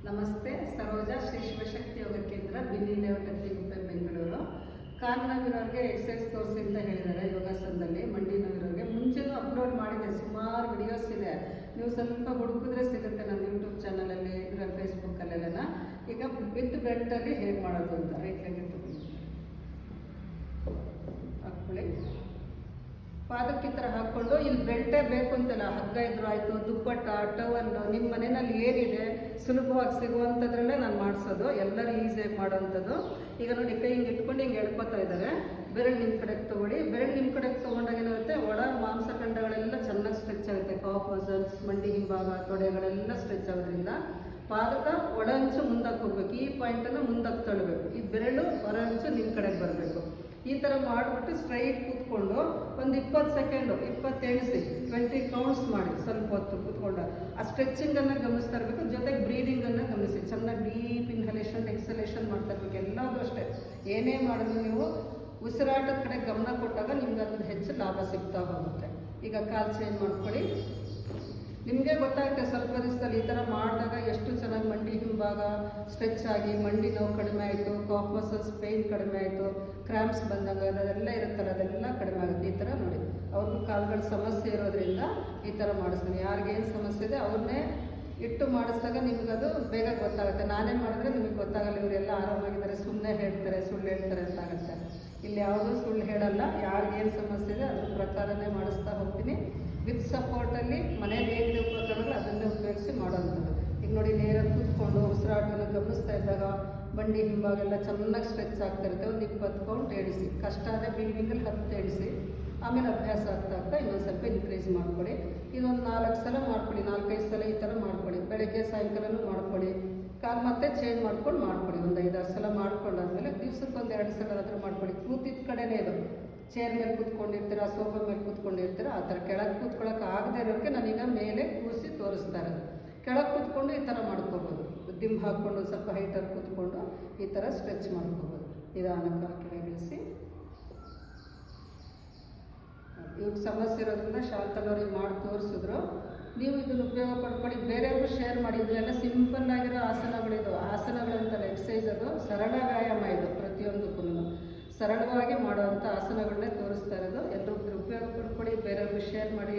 ನಮಸ್ತೆ. ಸರೋಜಾ ಶ್ರೀ ಶಿವಶಕ್ತಿ ಯೋಗ ಕೇಂದ್ರ, ಬಿನ್ನಿ ಲೇಔಟ್, ಬೆಂಗಳೂರು. ಕಾಲು ನೋವಿರೋರಿಗೆ ಎಕ್ಸಸೈಸ್ ತೋರಿಸಿ ಅಂತ ಹೇಳಿದ್ದಾರೆ ಯೋಗಾಸನದಲ್ಲಿ. ಮಂಡಿ ನೋವಿರೋರಿಗೆ ಮುಂಚೆನೂ ಅಪ್ಲೋಡ್ ಮಾಡಿದೆ, ಸುಮಾರು ವಿಡಿಯೋಸ್ ಇದೆ. ನೀವು ಸ್ವಲ್ಪ ಹುಡುಕಿದ್ರೆ ಸಿಗುತ್ತೆ ನನ್ನ ಯೂಟ್ಯೂಬ್ ಚಾನಲಲ್ಲಿ, ಫೇಸ್ಬುಕ್ಕಲ್ಲೆಲ್ಲ. ಈಗ ವಿತ್ ಬೆಲ್ಟಲ್ಲಿ ಹೇಗೆ ಮಾಡೋದು ಅಂತ ರೈಟ್ಲಾಗಿ ಹಾಕ್ಕೊಳ್ಳಿ. ಪಾದಕ್ಕೆ ಈ ಥರ ಹಾಕ್ಕೊಂಡು, ಇಲ್ಲಿ ಬೆಲ್ಟೇ ಬೇಕು ಅಂತಲ್ಲ, ಹಗ್ಗ ಇದ್ರು ಆಯಿತು, ದುಪ್ಪಟ್ಟ, ಟವಲ್ಲು, ನಿಮ್ಮ ಮನೆಯಲ್ಲಿ ಏನಿದೆ ಸುಲಭವಾಗಿ ಸಿಗುವಂಥದ್ರಲ್ಲೇ ನಾನು ಮಾಡಿಸೋದು, ಎಲ್ಲರೂ ಈಸಿಯಾಗಿ ಮಾಡೋವಂಥದ್ದು. ಈಗ ನೋಡಿ, ಕೈ ಹಿಂಗೆ ಇಟ್ಕೊಂಡು ಹಿಂಗೆ ಎಳ್ಕೊತಾ ಇದ್ದಾರೆ. ಬೆರಳು ನಿಮ್ಮ ಕಡೆಗೆ ತೊಗೊಳ್ಳಿ. ಬೆರಳು ನಿಮ್ಮ ಕಡೆಗೆ ತೊಗೊಂಡಾಗ ಏನಾಗುತ್ತೆ, ಒಳ ಮಾಂಸಖಂಡಗಳೆಲ್ಲ ಚೆನ್ನಾಗಿ ಸ್ಟ್ರೆಚ್ ಆಗುತ್ತೆ. ಕಾಫ್ ಮಸಲ್ಸ್, ಮಂಡಿ ಹಿಂಭಾಗ, ತೊಡೆಗಳೆಲ್ಲ ಸ್ಟ್ರೆಚ್ ಆಗೋದ್ರಿಂದ ಪಾದದ ಒಳ ಅಂಚು ಮುಂದಕ್ಕೆ ಹೋಗ್ಬೇಕು. ಈ ಪಾಯಿಂಟನ್ನು ಮುಂದಕ್ಕೆ ತಳ್ಳಬೇಕು. ಈ ಬೆರಳು ಹೊರ ಅಂಚು ನಿಮ್ಮ ಕಡೆಗೆ ಬರಬೇಕು. ಈ ಥರ ಮಾಡಿಬಿಟ್ಟು ಸ್ಟ್ರೈಟ್ ಕೂತ್ಕೊಂಡು ಒಂದು 20 ಸೆಕೆಂಡು 20 ಎಣಿಸಿ 20 ಕೌಂಟ್ಸ್ ಮಾಡಿ. ಸ್ವಲ್ಪ ಹೊತ್ತು ಕೂತ್ಕೊಂಡು ಆ ಸ್ಟ್ರೆಚಿಂಗನ್ನು ಗಮನಿಸ್ತಾ ಇರಬೇಕು. ಜೊತೆಗೆ ಬ್ರೀದಿಂಗನ್ನು ಗಮನಿಸಿ. ಚೆನ್ನಾಗಿ ಡೀಪ್ ಇನ್ಹಲೇಷನ್ ಎಕ್ಸಲೇಷನ್ ಮಾಡ್ತಾ ಇರಬೇಕು. ಎಲ್ಲದೂ ಅಷ್ಟೇ, ಏನೇ ಮಾಡಿದ್ರು ನೀವು ಉಸಿರಾಟದ ಕಡೆ ಗಮನ ಕೊಟ್ಟಾಗ ನಿಮ್ಗೆ ಅದ್ರ ಹೆಚ್ಚು ಲಾಭ ಸಿಗ್ತಾ ಹೋಗುತ್ತೆ. ಈಗ ಕಾಲು ಚೇಂಜ್ ಮಾಡ್ಕೊಳ್ಳಿ. ನಿಮಗೆ ಗೊತ್ತಾಗುತ್ತೆ ಸ್ವಲ್ಪ ದಿವಸದಲ್ಲಿ ಈ ಥರ ಮಾಡಿದಾಗ ಎಷ್ಟು ಚೆನ್ನಾಗಿ ಮಂಡಿ ಹಿಂಭಾಗ ಸ್ಟ್ರೆಚ್ ಆಗಿ ಮಂಡಿ ನೋವು ಕಡಿಮೆ ಆಯಿತು, ಕಾಫ್ ಮಸಲ್ಸ್ ಪೇಯ್ನ್ ಕಡಿಮೆ ಆಯಿತು, ಕ್ರ್ಯಾಂಪ್ಸ್ ಬಂದಾಗ ಅದೆಲ್ಲ ಇರುತ್ತಲ್ಲ ಅದೆಲ್ಲ ಕಡಿಮೆ ಆಗುತ್ತೆ. ಈ ಥರ ನೋಡಿ, ಅವ್ರಿಗೂ ಕಾಲುಗಳ ಸಮಸ್ಯೆ ಇರೋದ್ರಿಂದ ಈ ಥರ ಮಾಡಿಸ್ತೀನಿ. ಯಾರಿಗೇನು ಸಮಸ್ಯೆ ಇದೆ ಅವ್ರನ್ನೇ ಇಟ್ಟು ಮಾಡಿಸಿದಾಗ ನಿಮಗದು ಬೇಗ ಗೊತ್ತಾಗುತ್ತೆ. ನಾನೇ ಮಾಡಿದ್ರೆ ನಿಮಗೆ ಗೊತ್ತಾಗಲ್ಲ, ಇವರೆಲ್ಲ ಆರಾಮಾಗಿದ್ದಾರೆ, ಸುಮ್ಮನೆ ಹೇಳ್ತಾರೆ, ಸುಳ್ಳು ಹೇಳ್ತಾರೆ ಅಂತ ಆಗುತ್ತೆ. ಇಲ್ಲಿ ಯಾವುದೂ ಸುಳ್ಳು ಹೇಳಲ್ಲ. ಯಾರಿಗೇನು ಸಮಸ್ಯೆ ಇದೆ ಅದ್ರ ಪ್ರಕಾರನೇ ಮಾಡಿಸ್ತಾ ಹೋಗ್ತೀನಿ. ವಿತ್ ಸಪೋರ್ಟಲ್ಲಿ ಮನೇಲಿ ಹೇಗಿದೆ ಉಪಕರಣಗಳು ಅದನ್ನೇ ಉಪಯೋಗಿಸಿ ಮಾಡೋವಂಥದ್ದು. ಈಗ ನೋಡಿ, ನೇರಾಗಿ ಕೂತ್ಕೊಂಡು ಉಸಿರಾಟವನ್ನು ಗಮನಿಸ್ತಾ ಇದ್ದಾಗ ಮಂಡಿ ಹಿಂಭಾಗೆಲ್ಲ ಚೆನ್ನಾಗಿ ಸ್ಟ್ರೆಚ್ ಆಗ್ತಾ ಇರುತ್ತೆ. ಒಂದು 20 ಕೌಂಟ್ ಎಣಿಸಿ. ಕಷ್ಟ ಆದರೆ ಬಿಗಿನಿಂಗಲ್ಲಿ 10 ಎಣಿಸಿ. ಆಮೇಲೆ ಅಭ್ಯಾಸ ಆಗ್ತಾ ಇನ್ನೊಂದು ಸ್ವಲ್ಪ ಇನ್ಕ್ರೀಸ್ ಮಾಡ್ಕೊಳ್ಳಿ. ಇದೊಂದು 4 ಸಲ ಮಾಡ್ಕೊಳ್ಳಿ, 4-5 ಸಲ ಈ ಥರ ಮಾಡ್ಕೊಳ್ಳಿ. ಬೆಳಗ್ಗೆ ಸಾಯಂಕಾಲನೂ ಮಾಡ್ಕೊಳ್ಳಿ. ಕಾಲು ಮತ್ತೆ ಚೇಂಜ್ ಮಾಡ್ಕೊಂಡು ಮಾಡ್ಕೊಳ್ಳಿ. ಒಂದು 5-6 ಸಲ ಮಾಡ್ಕೊಂಡಾದ್ಮೇಲೆ ದಿವ್ಸಕ್ಕೆ ಒಂದು 2 ಸಲ ಆದರೂ ಮಾಡ್ಕೊಳ್ಳಿ. ಕೂತಿದ್ದ ಕಡೆನೇ ಇದು. ಚೇರ್ ಮೇಲೆ ಕೂತ್ಕೊಂಡಿರ್ತೀರ, ಸೋಫಾ ಮೇಲೆ ಕೂತ್ಕೊಂಡಿರ್ತೀರ, ಆ ಥರ ಕೆಳಗೆ ಕೂತ್ಕೊಳ್ಳೋಕೆ ಆಗದೆ ಇರೋರಿಗೆ ನಾನೀಗ ಮೇಲೆ ಕೂರಿಸಿ ತೋರಿಸ್ತಾ ಇರೋದು. ಕೆಳಗೆ ಕೂತ್ಕೊಂಡು ಈ ಥರ ಮಾಡ್ಕೋಬೋದು. ದಿಂಬು ಹಾಕ್ಕೊಂಡು ಸ್ವಲ್ಪ ಹೈಟಲ್ಲಿ ಕೂತ್ಕೊಂಡು ಈ ಥರ ಸ್ಟ್ರೆಚ್ ಮಾಡ್ಕೋಬೋದು. ನಿಧಾನಕ್ಕೆ ಕೆಳಗೆ ಇಳಿಸಿ. ಇವ್ರಿಗೆ ಸಮಸ್ಯೆ ಇರೋದ್ರಿಂದ ಶಾಂತನವ್ರಿಗೆ ಮಾಡಿ ತೋರಿಸಿದ್ರು. ನೀವು ಇದನ್ನು ಉಪಯೋಗ ಪಡ್ಕೊಳ್ಳಿ, ಬೇರೆಯವ್ರಿಗೂ ಶೇರ್ ಮಾಡಿ. ಇದೆಲ್ಲ ಸಿಂಪಲ್ ಆಗಿರೋ ಆಸನಗಳಿದು. ಆಸನಗಳಂತಲ್ಲ, ಎಕ್ಸಸೈಸ್ ಅದು, ಸರಳ ವ್ಯಾಯಾಮ ಇದು. ಪ್ರತಿಯೊಂದಕ್ಕೂ ಸರಳವಾಗಿ ಮಾಡುವಂಥ ಆಸನಗಳನ್ನೇ ತೋರಿಸ್ತಾ ಇರೋದು. ಎಲ್ಲರೂ ಉಪಯೋಗ ಪಡ್ಕೊಳ್ಳಿ, ಬೇರೆಯವ್ರಿಗೂ ಶೇರ್ ಮಾಡಿ.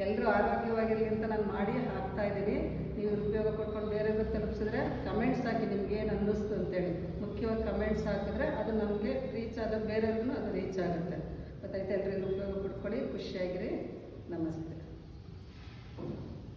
ಎಲ್ಲರೂ ಆರೋಗ್ಯವಾಗಿರಲಿ ಅಂತ ನಾನು ಮಾಡಿ ಹಾಕ್ತಾ ಇದ್ದೀನಿ. ನೀವು ಉಪಯೋಗ ಪಡ್ಕೊಂಡು ಬೇರೆಯವ್ರಿಗೆ ತಲುಪಿಸಿದ್ರೆ ಕಮೆಂಟ್ಸ್ ಹಾಕಿ, ನಿಮ್ಗೆ ಏನು ಅನ್ನಿಸ್ತು ಅಂತೇಳಿ. ಮುಖ್ಯವಾಗಿ ಕಮೆಂಟ್ಸ್ ಹಾಕಿದ್ರೆ ಅದು ನಮಗೆ ರೀಚ್ ಆದ ಬೇರೆಯವ್ರಿಗೂ ಅದು ರೀಚ್ ಆಗುತ್ತೆ. ಗೊತ್ತಾಯ್ತು? ಎಲ್ಲರಿಗೂ ಉಪಯೋಗ ಪಡ್ಕೊಳ್ಳಿ, ಖುಷಿಯಾಗಿರಿ. ನಮಸ್ತೆ.